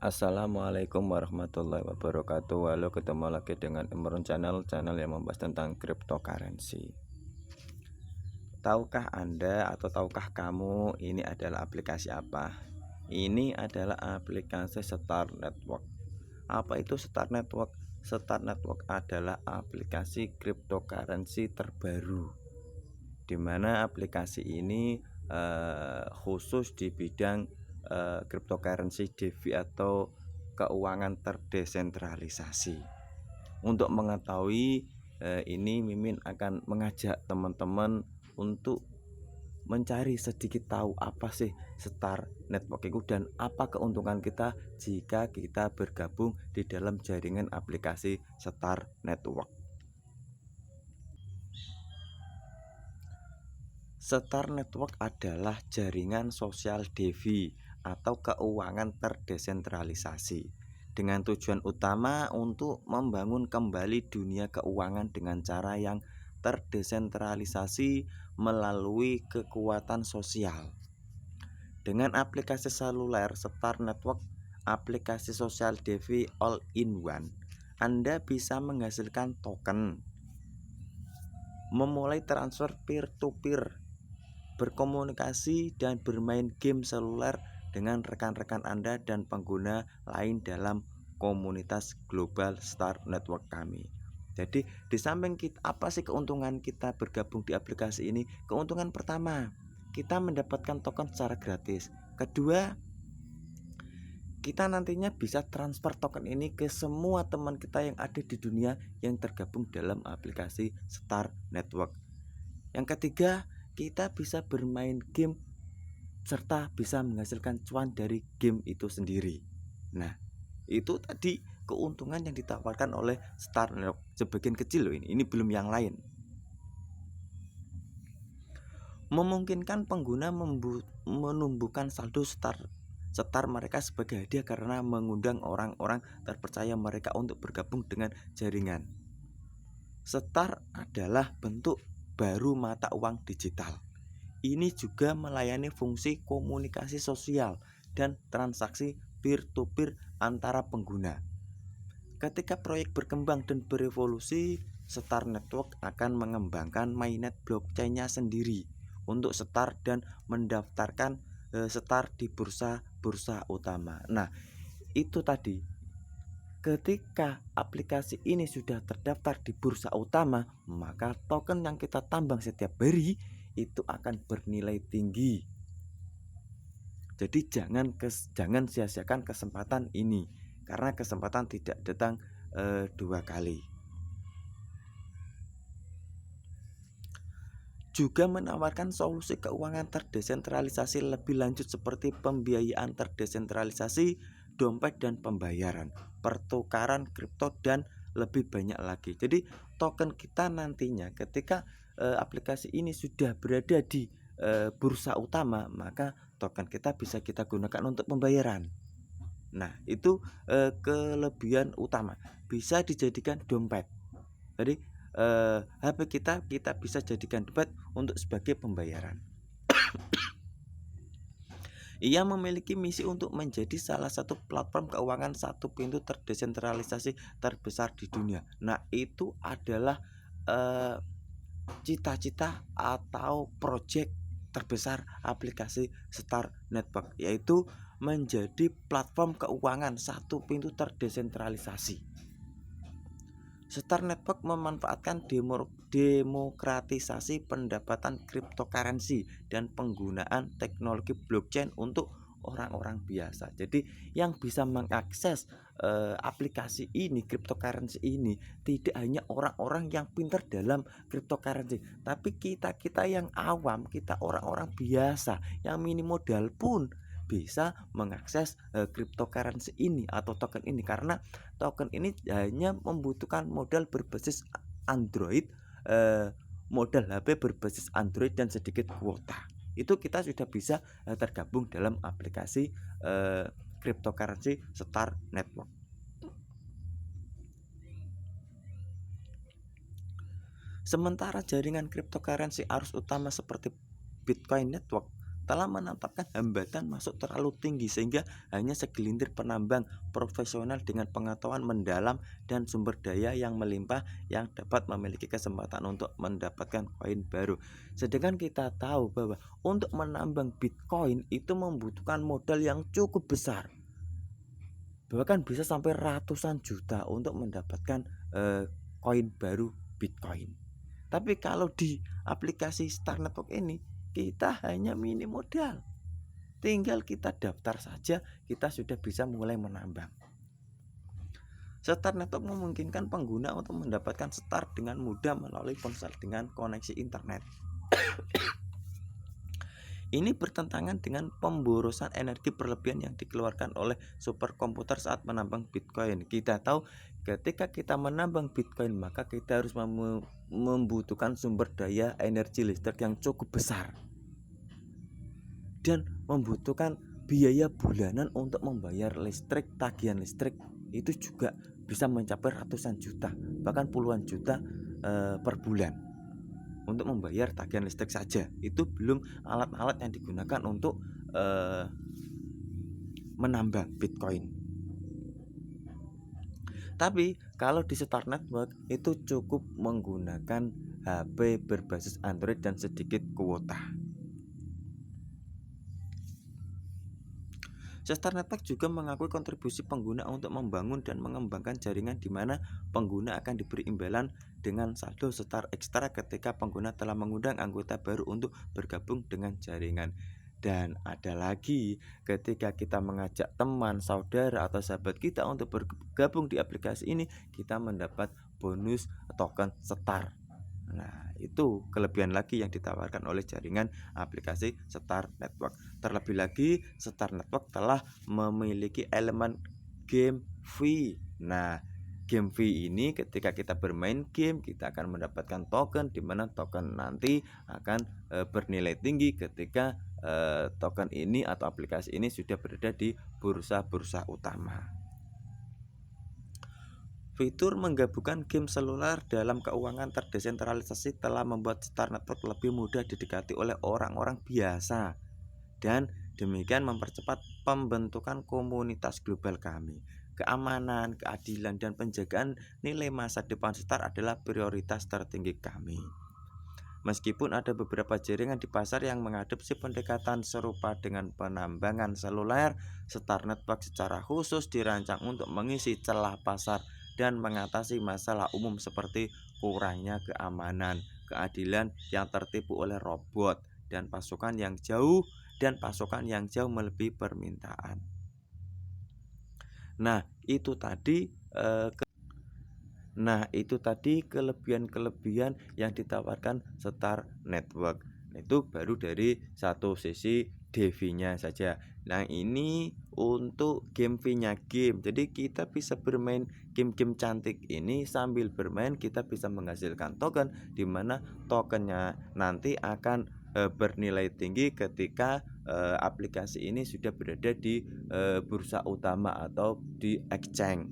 Assalamualaikum warahmatullahi wabarakatuh. Halo, ketemu lagi dengan Imron channel yang membahas tentang cryptocurrency. Tahukah Anda atau tahukah kamu ini adalah aplikasi apa? Ini adalah aplikasi Star Network. Apa itu Star Network? Star Network adalah aplikasi cryptocurrency terbaru, di mana aplikasi ini khusus di bidang cryptocurrency DeFi atau keuangan terdesentralisasi. Untuk mengetahui ini, Mimin akan mengajak teman-teman untuk mencari sedikit tahu apa sih Star Network itu dan apa keuntungan kita jika kita bergabung di dalam jaringan aplikasi Star Network. Star Network adalah jaringan sosial DeFi atau keuangan terdesentralisasi dengan tujuan utama untuk membangun kembali dunia keuangan dengan cara yang terdesentralisasi melalui kekuatan sosial. Dengan aplikasi seluler Star Network, aplikasi sosial DeFi all-in-one, Anda bisa menghasilkan token, memulai transfer peer-to-peer, berkomunikasi dan bermain game seluler dengan rekan-rekan Anda dan pengguna lain dalam komunitas global Star Network kami. Jadi di samping kita, apa sih keuntungan kita bergabung di aplikasi ini? Keuntungan pertama, kita mendapatkan token secara gratis. Kedua, kita nantinya bisa transfer token ini ke semua teman kita yang ada di dunia yang tergabung dalam aplikasi Star Network. Yang ketiga, kita bisa bermain game serta bisa menghasilkan cuan dari game itu sendiri. Nah, itu tadi keuntungan yang ditawarkan oleh Star Network. Sebagian kecil loh ini belum yang lain. Memungkinkan pengguna menumbuhkan saldo Star mereka sebagai hadiah karena mengundang orang-orang terpercaya mereka untuk bergabung dengan jaringan. Star adalah bentuk baru mata uang digital. Ini juga melayani fungsi komunikasi sosial dan transaksi peer-to-peer antara pengguna. Ketika proyek berkembang dan berevolusi, Star Network akan mengembangkan mainnet blockchain-nya sendiri untuk Star dan mendaftarkan Star di bursa-bursa utama. Nah, itu tadi. Ketika aplikasi ini sudah terdaftar di bursa utama, maka token yang kita tambang setiap hari itu akan bernilai tinggi. Jadi jangan sia-siakan kesempatan ini, karena kesempatan tidak datang dua kali. Juga menawarkan solusi keuangan terdesentralisasi lebih lanjut seperti pembiayaan terdesentralisasi, dompet dan pembayaran, pertukaran kripto dan lebih banyak lagi. Jadi token kita nantinya ketika aplikasi ini sudah berada di bursa utama, maka token kita bisa kita gunakan untuk pembayaran. Nah, itu kelebihan utama. Bisa dijadikan dompet. Jadi HP kita bisa jadikan dompet untuk sebagai pembayaran. Ia memiliki misi untuk menjadi salah satu platform keuangan satu pintu terdesentralisasi terbesar di dunia. Nah, itu adalah cita-cita atau proyek terbesar aplikasi Star Network, yaitu menjadi platform keuangan satu pintu terdesentralisasi. Star Network memanfaatkan demokratisasi pendapatan cryptocurrency dan penggunaan teknologi blockchain untuk orang-orang biasa. Jadi yang bisa mengakses aplikasi ini, cryptocurrency ini, tidak hanya orang-orang yang pintar dalam cryptocurrency, tapi kita yang awam, kita orang-orang biasa yang minim modal pun bisa mengakses cryptocurrency ini atau token ini, karena token ini hanya membutuhkan modal berbasis Android, modal HP berbasis Android dan sedikit kuota. Itu kita sudah bisa tergabung dalam aplikasi cryptocurrency Star Network. Sementara jaringan cryptocurrency arus utama seperti Bitcoin Network telah menetapkan hambatan masuk terlalu tinggi sehingga hanya segelintir penambang profesional dengan pengetahuan mendalam dan sumber daya yang melimpah yang dapat memiliki kesempatan untuk mendapatkan koin baru. Sedangkan kita tahu bahwa untuk menambang Bitcoin itu membutuhkan modal yang cukup besar, bahkan bisa sampai ratusan juta untuk mendapatkan koin baru Bitcoin. Tapi kalau di aplikasi Star Network ini kita hanya minim modal, tinggal kita daftar saja, kita sudah bisa mulai menambang. Star Network memungkinkan pengguna untuk mendapatkan Star dengan mudah melalui ponsel dengan koneksi internet. Ini bertentangan dengan pemborosan energi berlebihan yang dikeluarkan oleh superkomputer saat menambang Bitcoin. Kita tahu ketika kita menambang Bitcoin maka kita harus membutuhkan sumber daya energi listrik yang cukup besar dan membutuhkan biaya bulanan untuk membayar listrik, tagihan listrik itu juga bisa mencapai ratusan juta, bahkan puluhan juta per bulan untuk membayar tagihan listrik saja. Itu belum alat-alat yang digunakan untuk menambang Bitcoin. Tapi kalau di Star Network itu cukup menggunakan HP berbasis Android dan sedikit kuota. Star Network juga mengakui kontribusi pengguna untuk membangun dan mengembangkan jaringan di mana pengguna akan diberi imbalan dengan saldo Star ekstra ketika pengguna telah mengundang anggota baru untuk bergabung dengan jaringan. Dan ada lagi, ketika kita mengajak teman, saudara, atau sahabat kita untuk bergabung di aplikasi ini, kita mendapat bonus token Star. Nah, itu kelebihan lagi yang ditawarkan oleh jaringan aplikasi Star Network. Terlebih lagi, Star Network telah memiliki elemen game fee. Nah, game fee ini ketika kita bermain game, kita akan mendapatkan token, di mana token nanti akan bernilai tinggi ketika token ini atau aplikasi ini sudah berada di bursa-bursa utama. Fitur menggabungkan game seluler dalam keuangan terdesentralisasi telah membuat Star Network lebih mudah didekati oleh orang-orang biasa dan demikian mempercepat pembentukan komunitas global kami. Keamanan, keadilan, dan penjagaan nilai masa depan Star adalah prioritas tertinggi kami. Meskipun ada beberapa jaringan di pasar yang mengadopsi pendekatan serupa dengan penambangan seluler, Star Network secara khusus dirancang untuk mengisi celah pasar dan mengatasi masalah umum seperti kurangnya keamanan, keadilan yang tertipu oleh robot, dan pasokan yang jauh melebihi permintaan. Nah, itu tadi kelebihan-kelebihan yang ditawarkan Star Network. Itu baru dari satu sisi DV-nya saja. Nah, ini untuk game fee-nya game. Jadi kita bisa bermain game-game cantik ini, sambil bermain kita bisa menghasilkan token, di mana tokennya nanti akan bernilai tinggi ketika aplikasi ini sudah berada di bursa utama atau di exchange.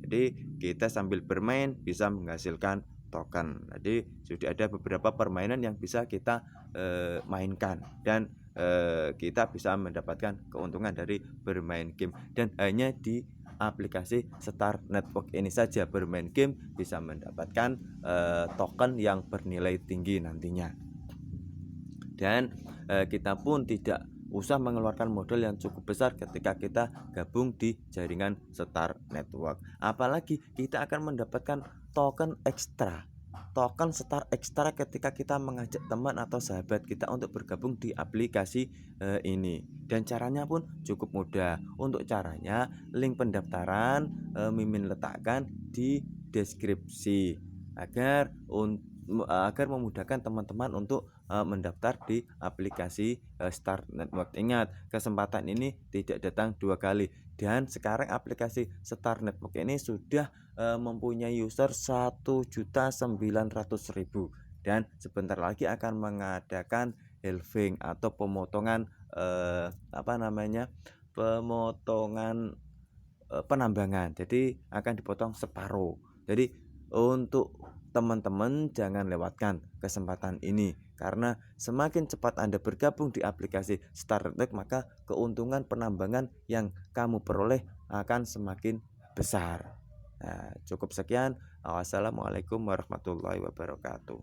Jadi kita sambil bermain bisa menghasilkan token. Jadi sudah ada beberapa permainan yang bisa kita mainkan dan kita bisa mendapatkan keuntungan dari bermain game. Dan hanya di aplikasi Star Network ini saja bermain game bisa mendapatkan token yang bernilai tinggi nantinya. Dan kita pun tidak usah mengeluarkan modal yang cukup besar ketika kita gabung di jaringan Star Network. Apalagi kita akan mendapatkan token ekstra, token Star ekstra ketika kita mengajak teman atau sahabat kita untuk bergabung di aplikasi ini. Dan caranya pun cukup mudah. Untuk caranya, link pendaftaran Mimin letakkan di deskripsi agar memudahkan teman-teman untuk mendaftar di aplikasi Star Network. Ingat, kesempatan ini tidak datang dua kali. Dan sekarang aplikasi Star Network ini sudah mempunyai user 1.900.000 dan sebentar lagi akan mengadakan halving atau pemotongan penambangan. Jadi akan dipotong separuh. Jadi untuk teman-teman jangan lewatkan kesempatan ini, Karena semakin cepat Anda bergabung di aplikasi Startnext, maka keuntungan penambangan yang kamu peroleh akan semakin besar. Nah, cukup sekian. Wassalamualaikum warahmatullahi wabarakatuh.